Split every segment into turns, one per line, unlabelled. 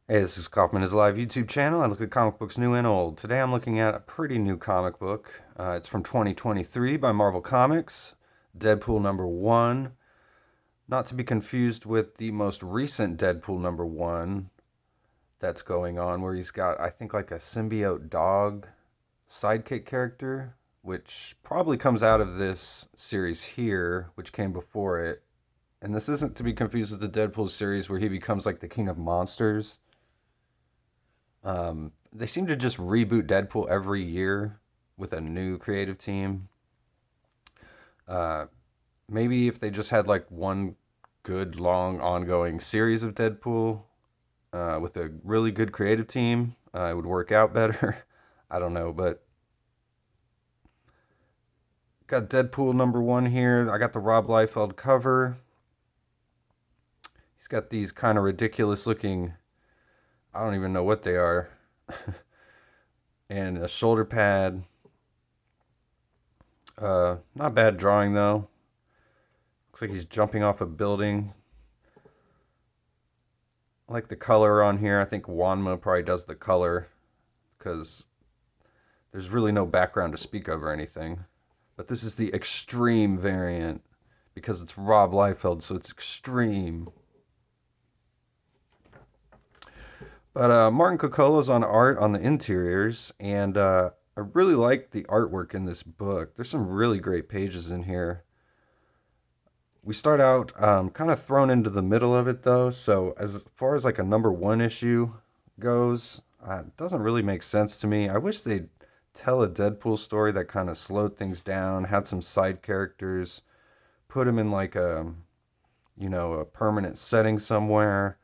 Hey, this is Kaufman is Live YouTube channel. I look at comic books new and old. Today I'm looking at a pretty new comic book. It's from 2023 by Marvel Comics, Deadpool #1. Not to be confused with the most recent Deadpool #1 that's going on, where he's got, I think, like a symbiote dog sidekick character, which probably comes out of this series here, which came before it. And this isn't to be confused with the Deadpool series where he becomes like the king of monsters. They seem to just reboot Deadpool every year with a new creative team. Uh, Maybe if they just had like one good, long, ongoing series of Deadpool with a really good creative team, it would work out better. I don't know, but got Deadpool #1 here. I got the Rob Liefeld cover. He's got these kind of ridiculous looking, I don't even know what they are, and a shoulder pad. Not bad drawing though. Looks like he's jumping off a building. I like the color on here. I think Wanma probably does the color because there's really no background to speak of or anything. But this is the extreme variant because it's Rob Liefeld, so it's extreme. But Martin Coccolo's on art on the interiors, and I really like the artwork in this book. There's some really great pages in here. We start out kind of thrown into the middle of it though, so as far as like a #1 issue goes, it doesn't really make sense to me. I wish they'd tell a Deadpool story that kind of slowed things down, had some side characters, put him in like a permanent setting somewhere.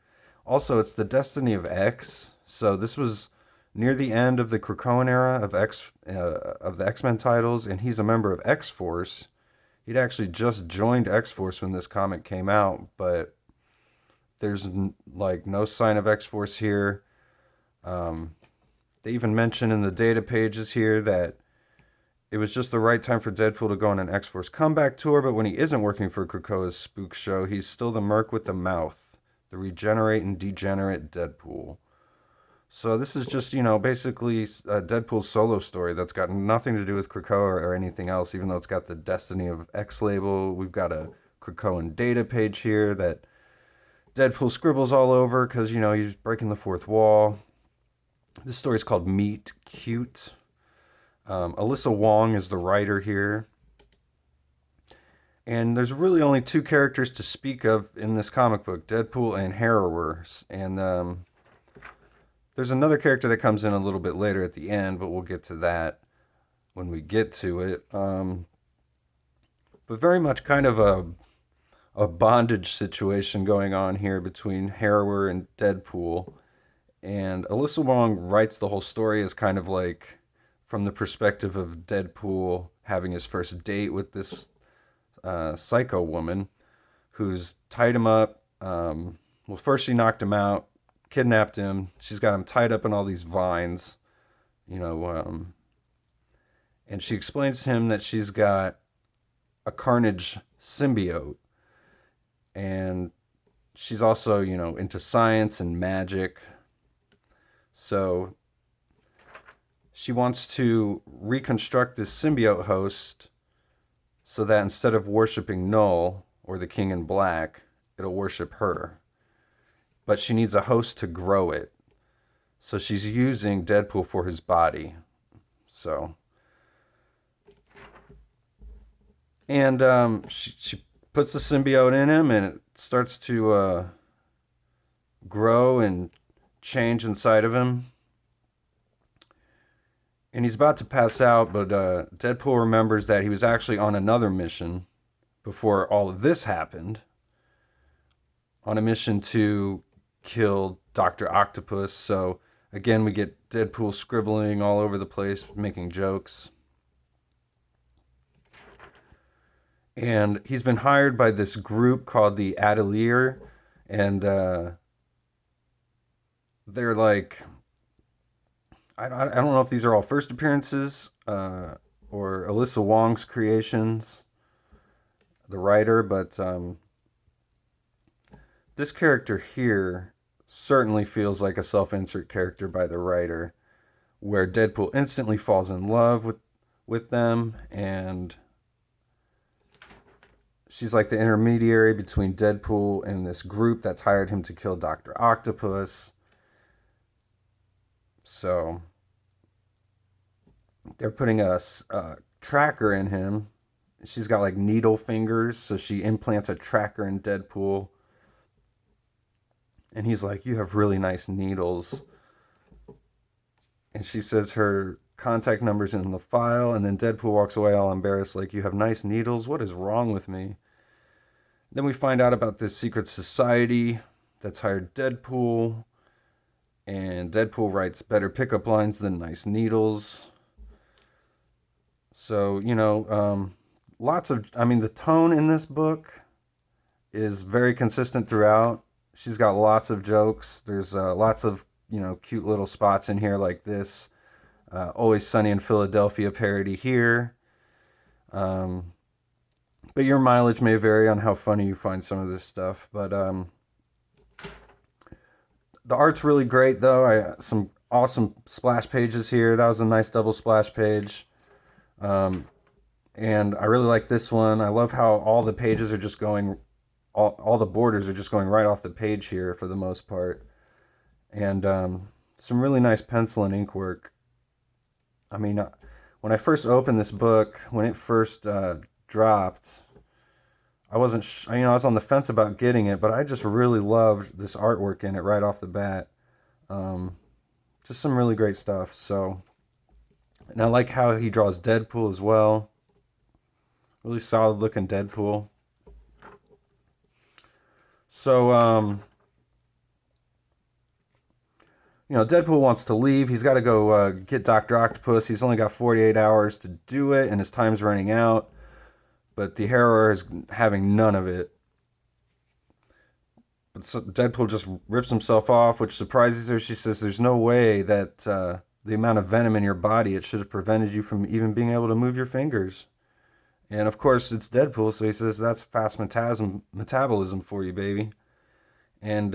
Also, it's the destiny of X, so this was near the end of the Krakoan era of the X-Men titles, and he's a member of X-Force. He'd actually just joined X-Force when this comic came out, but there's like no sign of X-Force here. Um, they even mention in the data pages here that it was just the right time for Deadpool to go on an X-Force comeback tour, but when he isn't working for Krakoa's spook show, he's still the merc with the mouth, the regenerate and degenerate Deadpool. So this is just, basically a Deadpool solo story that's got nothing to do with Krakoa or anything else, even though it's got the Destiny of X label. We've got a Krakoan data page here that Deadpool scribbles all over because, he's breaking the fourth wall. This story is called Meet Cute. Alyssa Wong is the writer here. And there's really only two characters to speak of in this comic book, Deadpool and Harrower. And there's another character that comes in a little bit later at the end, but we'll get to that when we get to it. But very much kind of a bondage situation going on here between Harrower and Deadpool. And Alyssa Wong writes the whole story as kind of like from the perspective of Deadpool having his first date with this psycho woman who's tied him up. Well, first she knocked him out, kidnapped him. She's got him tied up in all these vines, you know, and she explains to him that she's got a Carnage symbiote, and she's also, into science and magic. So she wants to reconstruct this symbiote host so that instead of worshiping Null or the King in Black, it'll worship her. But she needs a host to grow it. So she's using Deadpool for his body. So, and she puts the symbiote in him, and it starts to grow and change inside of him. And he's about to pass out, but Deadpool remembers that he was actually on another mission before all of this happened, on a mission to kill Dr. Octopus. So again, we get Deadpool scribbling all over the place, making jokes. And he's been hired by this group called the Atelier, and they're like, I don't know if these are all first appearances or Alyssa Wong's creations, the writer, but this character here certainly feels like a self-insert character by the writer, where Deadpool instantly falls in love with them, and she's like the intermediary between Deadpool and this group that's hired him to kill Dr. Octopus. So they're putting a tracker in him. She's got like needle fingers, so she implants a tracker in Deadpool. And he's like, "You have really nice needles." And she says her contact number's in the file, and then Deadpool walks away all embarrassed, like, "You have nice needles? What is wrong with me?" Then we find out about this secret society that's hired Deadpool, and Deadpool writes better pickup lines than nice needles. So, the tone in this book is very consistent throughout. She's got lots of jokes. There's lots of, cute little spots in here like this. Always Sunny in Philadelphia parody here. But your mileage may vary on how funny you find some of this stuff. But the art's really great, though. Some awesome splash pages here. That was a nice double splash page. And I really like this one. I love how all the pages are just going, all the borders are just going right off the page here for the most part. And some really nice pencil and ink work. I mean, when I first opened this book, when it first dropped, I wasn't, I was on the fence about getting it, but I just really loved this artwork in it right off the bat. Just some really great stuff. So, and I like how he draws Deadpool as well. Really solid looking Deadpool. So, Deadpool wants to leave. He's got to go get Dr. Octopus. He's only got 48 hours to do it, and his time's running out. But the Harrower is having none of it. But so Deadpool just rips himself off, which surprises her. She says there's no way that the amount of venom in your body, it should have prevented you from even being able to move your fingers. And of course, it's Deadpool, so he says that's fast metabolism for you, baby. And,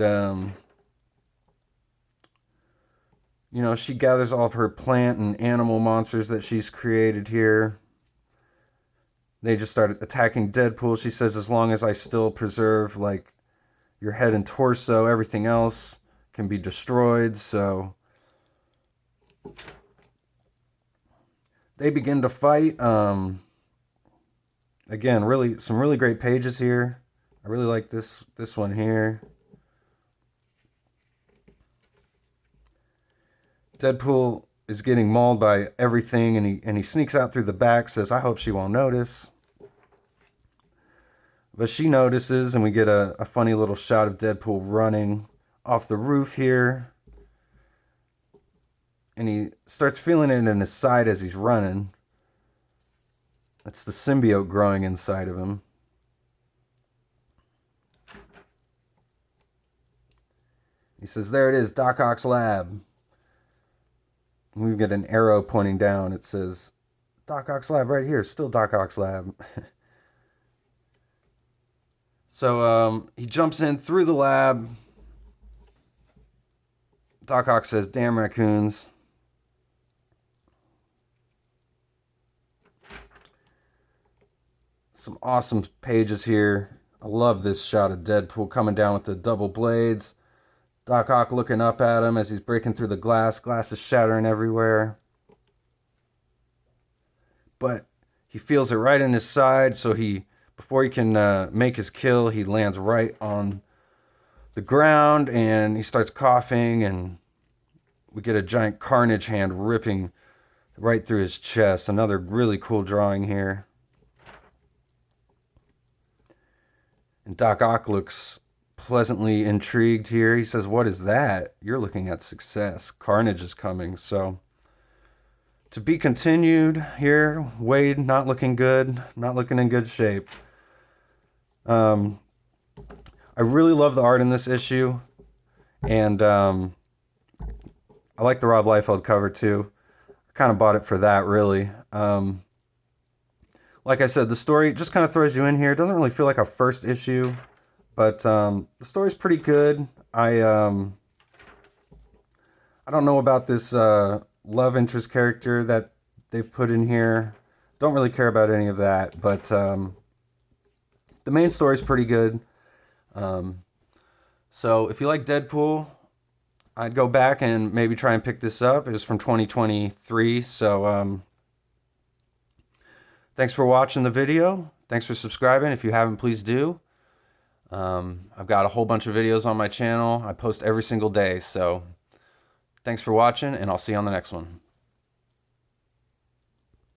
she gathers all of her plant and animal monsters that she's created here. They just start attacking Deadpool. She says, as long as I still preserve, like, your head and torso, everything else can be destroyed. So they begin to fight. Again, some really great pages here. I really like this one here. Deadpool is getting mauled by everything, and he sneaks out through the back, says, "I hope she won't notice." But she notices, and we get a funny little shot of Deadpool running off the roof here. And he starts feeling it in his side as he's running. That's the symbiote growing inside of him. He says, "There it is, Doc Ock's lab." And we get an arrow pointing down. It says, "Doc Ock's lab right here, still Doc Ock's lab." So he jumps in through the lab. Doc Ock says, "Damn raccoons." Some awesome pages here. I love this shot of Deadpool coming down with the double blades. Doc Ock looking up at him as he's breaking through the glass. Glass is shattering everywhere. But he feels it right in his side, so before he can make his kill, he lands right on the ground, and he starts coughing, and we get a giant Carnage hand ripping right through his chest. Another really cool drawing here. And Doc Ock looks pleasantly intrigued here. He says, "What is that?" "You're looking at success. Carnage is coming." So, to be continued here. Wade not looking good. Not looking in good shape. I really love the art in this issue. And I like the Rob Liefeld cover too. I kind of bought it for that, really. Like I said, the story just kind of throws you in here. It doesn't really feel like a first issue, but the story's pretty good. I I don't know about this love interest character that they've put in here. Don't really care about any of that, but the main story's pretty good. Um, so if you like Deadpool, I'd go back and maybe try and pick this up. It was from 2023, so thanks for watching the video. Thanks for subscribing. If you haven't, please do. I've got a whole bunch of videos on my channel. I post every single day, so thanks for watching, and I'll see you on the next one.